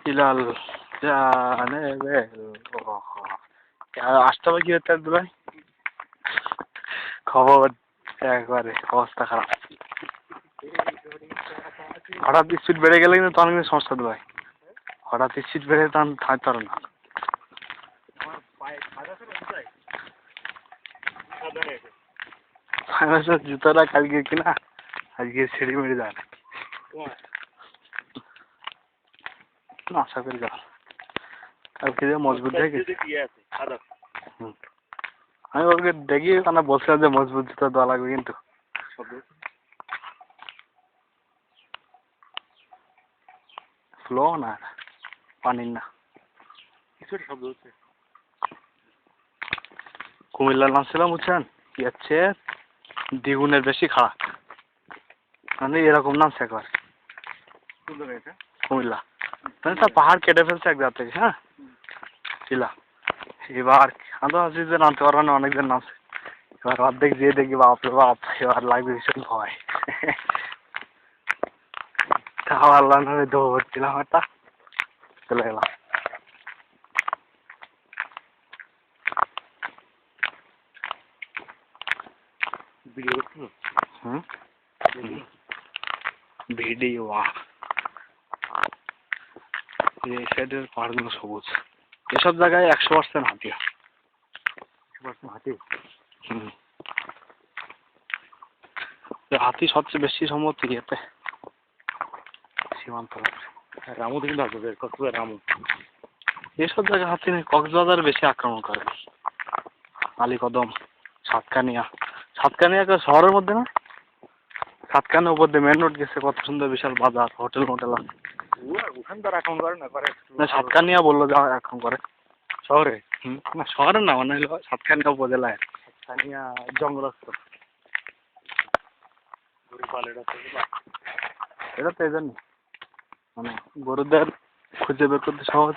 Hilal জানে আসতে হবে কি হচ্ছে ভাই খবর একবারে অবস্থা খারাপ হঠাৎ স্পিড বেড়ে গেলে কিন্তু তখন কিন্তু সমস্যা ভাই হঠাৎ স্পিড বেড়ে তখন থাকতে পারো না জুতোটা কালকে কিনা আজকে ছিঁড়ি মেরে যায় না আশা করি যাও কালকে যে মজবুত দেখে আমি ওকে দেখি মানে বলছিলাম যে মজবুত জুতো দেওয়া লাগবে কিন্তু ফ্লো না পানির না কিছুটা শব্দ হচ্ছে কুমিল্লার নামছিলাম বুঝছেন কি হচ্ছে দ্বিগুণের বেশি খারাপ মানে এরকম নামছে একবার কুমিল্লা মানে তার পাহাড় কেটে ফেলছে এক জায়গা থেকে হ্যাঁ শিলা এবার আমরা ভাবছি যে নামতে পারবো না অনেকজন নামছে এবার অর্ধেক যেয়ে দেখি বাপরে বাপ এবার লাগবে ভীষণ ভয় তাও আল্লাহ নামে দৌড়ছিলাম একটা চলে গেলাম ভিডিও এই সাইডের পাহাড়গুলো সবুজ এসব জায়গায় 100% হাতি হাতি হাতি সবচেয়ে বেশি সম্ভবত ইয়েতে সীমান্ত রামু কিন্তু আসবে কক্সবাজার রামু এসব জায়গায় হাতি নেই কক্সবাজার বেশি আক্রমণ করে আলীকদম সাতকানিয়া শহরের মধ্যে না সাতকানিয়ার উপর দিয়ে মেন রোড গেছে কত সুন্দর বিশাল বাজার হোটেল মোটেল আছে ওখানে তো আক্রমণ করে না সাতকানিয়া বললো যে আক্রমণ করে শহরে না শহরে না মানে হলো সাতকানিয়া উপজেলায় সাতকানিয়া জঙ্গলস্থ এটা তো এই জন্য মানে গরুদের খুঁজে বের করতে সহজ